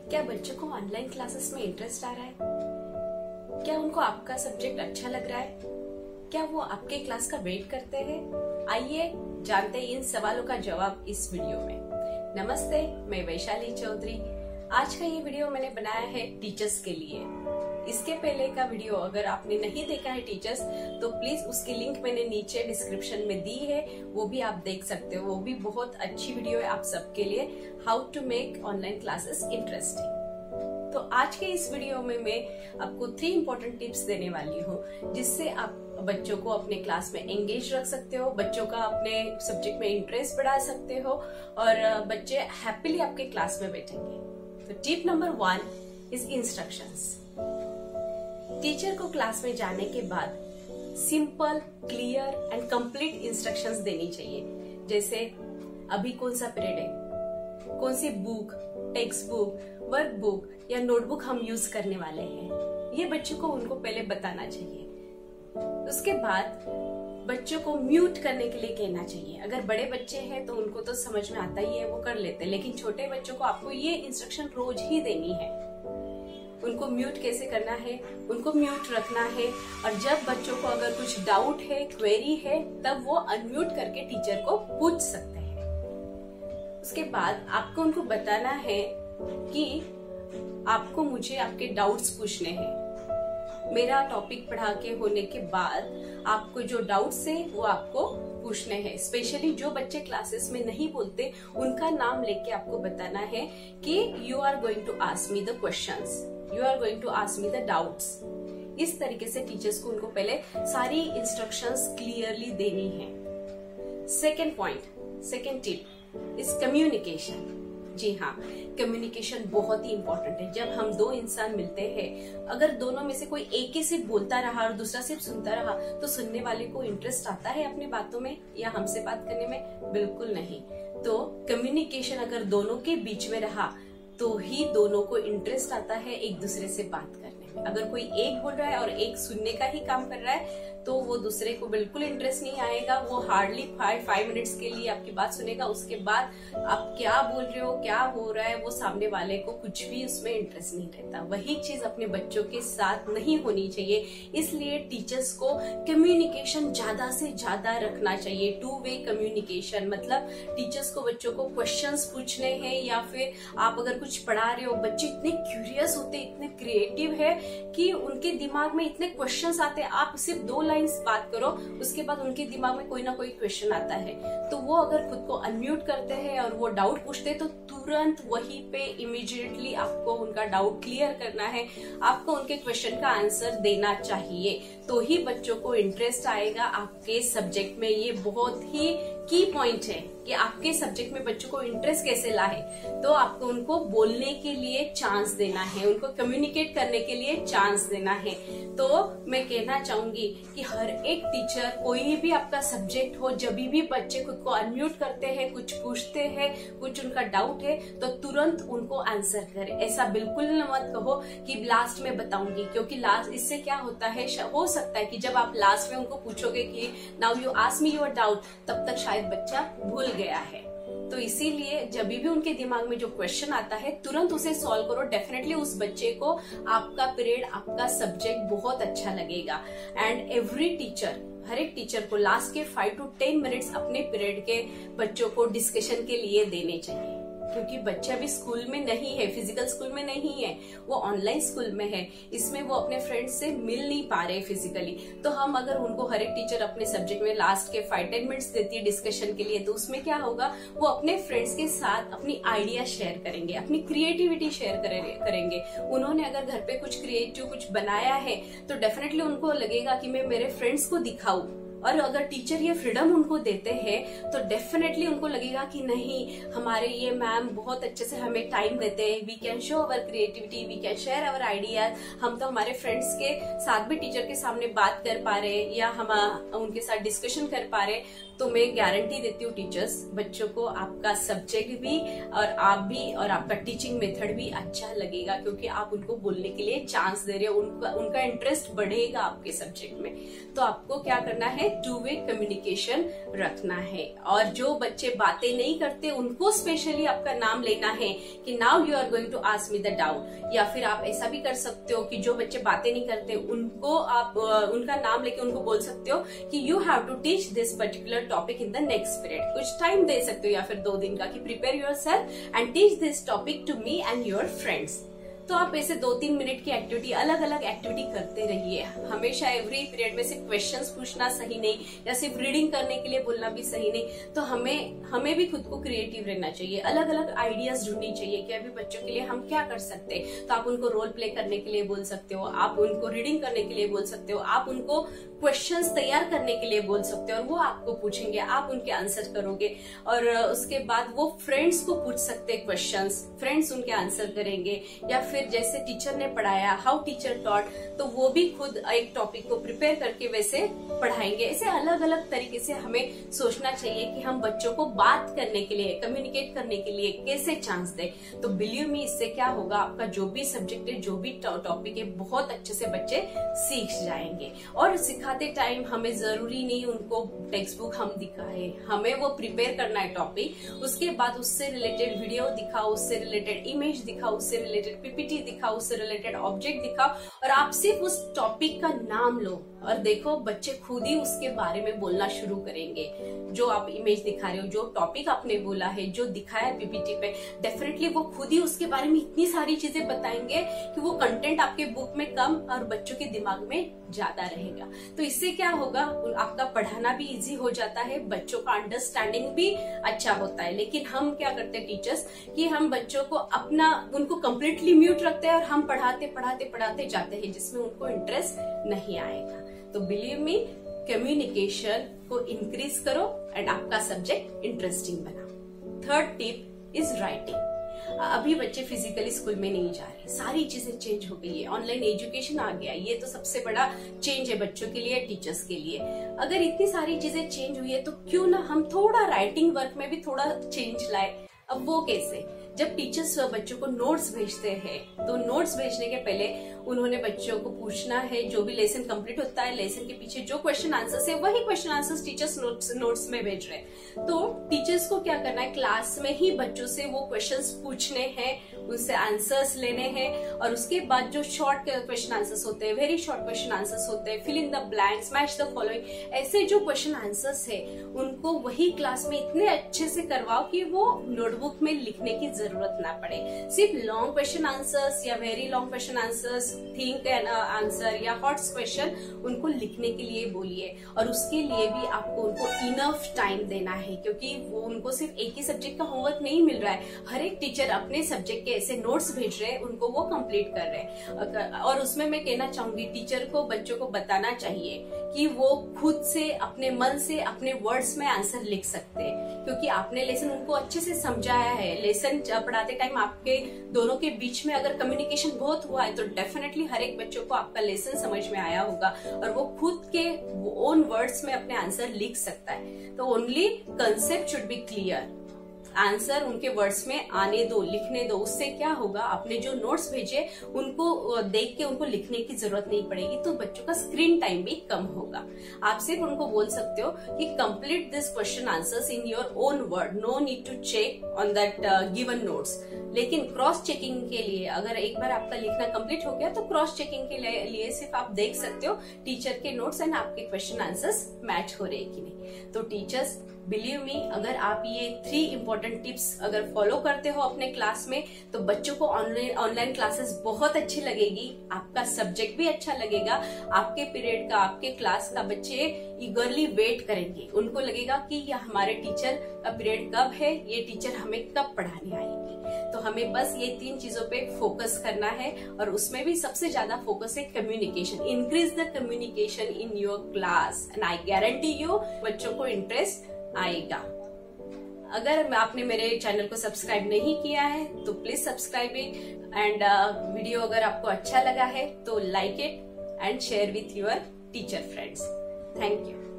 क्या बच्चों को ऑनलाइन क्लासेस में इंटरेस्ट आ रहा है? क्या उनको आपका सब्जेक्ट अच्छा लग रहा है? क्या वो आपके क्लास का वेट करते हैं? आइए जानते हैं इन सवालों का जवाब इस वीडियो में। नमस्ते, मैं वैशाली चौधरी। आज का ये वीडियो मैंने बनाया है टीचर्स के लिए। इसके पहले का वीडियो अगर आपने नहीं देखा है टीचर्स, तो प्लीज उसकी लिंक मैंने नीचे डिस्क्रिप्शन में दी है, वो भी आप देख सकते हो। वो भी बहुत अच्छी वीडियो है आप सबके लिए, how to make online classes interesting. तो आज के इस वीडियो में मैं आपको 3 इम्पोर्टेंट टिप्स देने वाली हूँ, जिससे आप बच्चों को अपने क्लास में एंगेज रख सकते हो, बच्चों का अपने सब्जेक्ट में इंटरेस्ट बढ़ा सकते हो और बच्चे हैप्पीली आपके क्लास में बैठेंगे। तो tip number 1 is instructions. Teacher को क्लास में जाने के बाद simple, clear and complete instructions देनी चाहिए। जैसे अभी कौन सा पीरियड है, कौन सी बुक, टेक्स्ट बुक, वर्कबुक या नोटबुक हम यूज करने वाले हैं, ये बच्चों को उनको पहले बताना चाहिए। उसके बाद बच्चों को म्यूट करने के लिए कहना चाहिए। अगर बड़े बच्चे हैं तो उनको तो समझ में आता ही है, वो कर लेते हैं, लेकिन छोटे बच्चों को आपको ये इंस्ट्रक्शन रोज ही देनी है। उनको म्यूट कैसे करना है, उनको म्यूट रखना है, और जब बच्चों को अगर कुछ डाउट है, क्वेरी है, तब वो अनम्यूट करके टीचर को पूछ सकते हैं। उसके बाद आपको उनको बताना है कि आपको मुझे आपके डाउट्स पूछने हैं। मेरा टॉपिक पढ़ा के होने के बाद आपको जो डाउट्स है वो आपको पूछने हैं। स्पेशली जो बच्चे क्लासेस में नहीं बोलते, उनका नाम लेके आपको बताना है कि you are going to ask me the questions, you are going to ask me the doubts. इस तरीके से टीचर्स को उनको पहले सारी इंस्ट्रक्शंस क्लियरली देनी है। Second point, second tip is communication. जी हाँ, कम्युनिकेशन बहुत ही इंपॉर्टेंट है। जब हम 2 इंसान मिलते हैं, अगर दोनों में से कोई एक ही सिर्फ बोलता रहा और दूसरा सिर्फ सुनता रहा, तो सुनने वाले को इंटरेस्ट आता है अपनी बातों में या हमसे बात करने में? बिल्कुल नहीं। तो कम्युनिकेशन अगर दोनों के बीच में रहा तो ही दोनों को इंटरेस्ट आता है एक दूसरे से बात करने में। अगर कोई एक बोल रहा है और एक सुनने का ही काम कर रहा है, तो वो दूसरे को बिल्कुल इंटरेस्ट नहीं आएगा। वो हार्डली 5 मिनट्स के लिए आपकी बात सुनेगा, उसके बाद आप क्या बोल रहे हो, क्या हो रहा है, वो सामने वाले को कुछ भी उसमें इंटरेस्ट नहीं रहता। वही चीज अपने बच्चों के साथ नहीं होनी चाहिए। इसलिए टीचर्स को कम्युनिकेशन ज्यादा से ज्यादा रखना चाहिए। 2 वे कम्युनिकेशन, मतलब टीचर्स को बच्चों को क्वेश्चंस पूछने हैं, या फिर आप अगर कुछ पढ़ा रहे हो, बच्चे इतने क्यूरियस होते, इतने क्रिएटिव है कि उनके दिमाग में इतने क्वेश्चंस आते हैं। आप सिर्फ 2 लाइन्स बात करो, उसके बाद उनके दिमाग में कोई ना कोई क्वेश्चन आता है, तो वो अगर खुद को अनम्यूट करते हैं और वो डाउट पूछते हैं, तो तुरंत वहीं पे इमीडिएटली आपको उनका डाउट क्लियर करना है। आपको उनके क्वेश्चन का आंसर देना चाहिए, तो ही बच्चों को इंटरेस्ट आएगा आपके सब्जेक्ट में। ये बहुत ही की पॉइंट है कि आपके सब्जेक्ट में बच्चों को इंटरेस्ट कैसे लाए। तो आपको उनको बोलने के लिए चांस देना है, उनको कम्युनिकेट करने के लिए चांस देना है। तो मैं कहना चाहूंगी कि हर एक टीचर, कोई भी आपका सब्जेक्ट हो, जब भी बच्चे खुद को अनम्यूट करते हैं, कुछ पूछते हैं, कुछ उनका डाउट है, तो तुरंत उनको आंसर करें। ऐसा बिल्कुल मत कहो कि लास्ट में बताऊंगी, क्योंकि लास्ट इससे क्या होता है, हो सकता है कि जब आप लास्ट में उनको पूछोगे कि now you ask me your doubt, तब तक शायद बच्चा भूल गया है। तो इसीलिए जब भी उनके दिमाग में जो क्वेश्चन आता है, तुरंत उसे सॉल्व करो। डेफिनेटली उस बच्चे को आपका पीरियड, आपका सब्जेक्ट बहुत अच्छा लगेगा। एंड एवरी टीचर, हर एक टीचर को लास्ट के 5 to 10 मिनट्स अपने पीरियड के बच्चों को डिस्कशन के लिए देने चाहिए, क्योंकि बच्चे अभी स्कूल में नहीं है, फिजिकल स्कूल में नहीं है, वो ऑनलाइन स्कूल में है। इसमें वो अपने फ्रेंड्स से मिल नहीं पा रहे फिजिकली। तो हम अगर उनको, हर एक टीचर अपने सब्जेक्ट में लास्ट के 5-10 मिनट्स देती है डिस्कशन के लिए, तो उसमें क्या होगा, वो अपने फ्रेंड्स के साथ अपनी आइडिया शेयर करेंगे, अपनी क्रिएटिविटी शेयर करेंगे। उन्होंने अगर घर पे कुछ क्रिएटिव कुछ बनाया है, तो डेफिनेटली उनको लगेगा कि मैं मेरे फ्रेंड्स को दिखाऊं। और अगर टीचर ये फ्रीडम उनको देते हैं, तो डेफिनेटली उनको लगेगा कि नहीं, हमारे ये मैम बहुत अच्छे से हमें टाइम देते हैं, we can show our creativity, we can share our ideas. हम तो हमारे फ्रेंड्स के साथ भी टीचर के सामने बात कर पा रहे हैं, या हम उनके साथ डिस्कशन कर पा रहे हैं। तो मैं गारंटी देती हूँ टीचर्स, बच्चों को आपका सब्जेक्ट भी और आप भी और आपका टीचिंग मेथड भी अच्छा लगेगा, क्योंकि आप उनको बोलने के लिए चांस दे रहे हो, उनका इंटरेस्ट बढ़ेगा आपके सब्जेक्ट में। तो आपको क्या करना है, टू वे कम्युनिकेशन रखना है। और जो बच्चे बातें नहीं करते उनको स्पेशली आपका नाम लेना है कि now you are going to ask me the doubt. या फिर आप ऐसा भी कर सकते हो कि जो बच्चे बातें नहीं करते उनको आप उनका नाम लेके उनको बोल सकते हो कि you have to teach this particular topic in the next period. कुछ टाइम दे सकते हो या फिर 2 दिन का कि prepare yourself and teach this topic to me and your friends. तो आप ऐसे 2-3 मिनट की एक्टिविटी, अलग अलग एक्टिविटी करते रहिए। हमेशा एवरी पीरियड में सिर्फ क्वेश्चंस पूछना सही नहीं, या सिर्फ रीडिंग करने के लिए बोलना भी सही नहीं। तो हमें भी खुद को क्रिएटिव रहना चाहिए, अलग अलग आइडियाज ढूंढनी चाहिए कि अभी बच्चों के लिए हम क्या कर सकते हैं। तो आप उनको रोल प्ले करने के लिए बोल सकते हो, आप उनको रीडिंग करने के लिए बोल सकते हो, आप उनको क्वेश्चंस तैयार करने के लिए बोल सकते हो और वो आपको पूछेंगे, आप उनके आंसर करोगे। और उसके बाद वो फ्रेंड्स को पूछ सकते हैं क्वेश्चंस, फ्रेंड्स उनके आंसर करेंगे। या फिर जैसे टीचर ने पढ़ाया, हाउ टीचर टॉट, तो वो भी खुद एक टॉपिक को प्रिपेयर करके वैसे पढ़ाएंगे। ऐसे अलग अलग तरीके से हमें सोचना चाहिए कि हम बच्चों को बात करने के लिए, कम्युनिकेट करने के लिए कैसे चांस दें। तो बिलीव मी, इससे क्या होगा, आपका जो भी सब्जेक्ट है, जो भी टॉपिक है, बहुत अच्छे से बच्चे सीख जाएंगे। और सिखाते टाइम हमें जरूरी नहीं उनको टेक्स्ट बुक हम दिखाए, हमें वो प्रिपेयर करना है टॉपिक। उसके बाद उससे रिलेटेड वीडियो दिखाओ, उससे रिलेटेड इमेज दिखाओ, उससे रिलेटेड पीपीटी दिखाओ, उससे रिलेटेड ऑब्जेक्ट दिखाओ, और आप सिर्फ उस टॉपिक का नाम लो और देखो बच्चे खुद ही उसके बारे में बोलना शुरू करेंगे। जो आप इमेज दिखा रहे हो, जो टॉपिक आपने बोला है, जो दिखाया है पीपीटी पे, डेफिनेटली वो खुद ही उसके बारे में इतनी सारी चीजें बताएंगे कि वो कंटेंट आपके बुक में कम और बच्चों के दिमाग में ज्यादा रहेगा। तो इससे क्या होगा, आपका पढ़ाना भी इजी हो जाता है, बच्चों का अंडरस्टैंडिंग भी अच्छा होता है। लेकिन हम क्या करते हैं टीचर्स कि हम बच्चों को उनको कंप्लीटली म्यूट रखते हैं और हम पढ़ाते पढ़ाते पढ़ाते जाते हैं, जिसमें उनको इंटरेस्ट नहीं आएगा। तो बिलीव मी, कम्युनिकेशन को इंक्रीज करो एंड आपका सब्जेक्ट इंटरेस्टिंग बनाओ। Third tip is writing. अभी बच्चे फिजिकली स्कूल में नहीं जा रहे, सारी चीजें चेंज हो गई है, ऑनलाइन एजुकेशन आ गया, ये तो सबसे बड़ा चेंज है बच्चों के लिए, टीचर्स के लिए। अगर इतनी सारी चीजें चेंज हुई है तो क्यों ना हम थोड़ा राइटिंग वर्क में भी थोड़ा चेंज लाए। अब वो कैसे, जब टीचर्स बच्चों को नोट्स भेजते हैं तो नोट्स भेजने के पहले उन्होंने बच्चों को पूछना है, जो भी लेसन कंप्लीट होता है, लेसन के पीछे जो क्वेश्चन आंसर्स है वही क्वेश्चन आंसर्स टीचर्स नोट्स में भेज रहे हैं। तो टीचर्स को क्या करना है, क्लास में ही बच्चों से वो क्वेश्चंस पूछने हैं, उनसे आंसर्स लेने हैं, और उसके बाद जो शॉर्ट क्वेश्चन आंसर्स होते हैं, वेरी शॉर्ट क्वेश्चन आंसर्स होते हैं, fill in the blanks, match the following, ऐसे जो क्वेश्चन आंसर्स है उनको वही क्लास में इतने अच्छे से करवाओ कि वो नोटबुक में लिखने की जरूरत ना पड़े। सिर्फ लॉन्ग क्वेश्चन आंसर्स या very long question answers, think and answer या हॉट क्वेश्चन उनको लिखने के लिए बोलिए। और उसके लिए भी आपको उनको इनफ टाइम देना है, क्योंकि वो उनको सिर्फ एक ही सब्जेक्ट का होमवर्क नहीं मिल रहा है, हर एक टीचर अपने सब्जेक्ट के ऐसे नोट्स भेज रहे हैं, उनको वो कंप्लीट कर रहे हैं। और उसमें मैं कहना चाहूंगी टीचर को बच्चों को बताना चाहिए कि वो खुद से अपने मन से अपने वर्ड्स में आंसर लिख सकते हैं, क्योंकि आपने लेसन उनको अच्छे से समझाया है। लेसन पढ़ाते टाइम आपके दोनों के बीच में अगर कम्युनिकेशन बहुत हुआ है तो डेफिनेटली हर एक बच्चों को आपका लेसन समझ में आया होगा और वो खुद के ओन वर्ड्स में अपने आंसर लिख सकता है। तो only concept should be clear, answer उनके वर्ड्स में आने दो, लिखने दो। उससे क्या होगा, आपने जो नोट्स भेजे उनको देख के उनको लिखने की जरूरत नहीं पड़ेगी, तो बच्चों का स्क्रीन टाइम भी कम होगा। आप सिर्फ उनको बोल सकते हो कि complete this question answers in your own word, no need to check on that given notes. लेकिन क्रॉस चेकिंग के लिए अगर एक बार आपका लिखना कंप्लीट हो गया तो क्रॉस चेकिंग के लिए सिर्फ आप देख सकते हो टीचर के नोट्स एंड आपके क्वेश्चन आंसर्स मैच हो रहे कि नहीं। तो टीचर्स बिलीव मी, अगर आप ये 3 इंपॉर्टेंट टिप्स अगर फॉलो करते हो अपने क्लास में तो बच्चों को ऑनलाइन क्लासेस बहुत अच्छी लगेगी, आपका सब्जेक्ट भी अच्छा लगेगा, आपके पीरियड का, आपके क्लास का बच्चे ईगरली वेट करेंगे। उनको लगेगा कि ये हमारे टीचर का पीरियड कब है, ये टीचर हमें कब पढ़ाने आएगी। तो हमें बस ये 3 चीजों पे फोकस करना है और उसमें भी सबसे ज्यादा फोकस है communication. Increase the communication in your class and I guarantee you बच्चों को इंटरेस्ट आएगा। अगर आपने मेरे चैनल को सब्सक्राइब नहीं किया है तो please subscribe it and video अगर आपको अच्छा लगा है तो like it and share with your teacher friends. Thank you.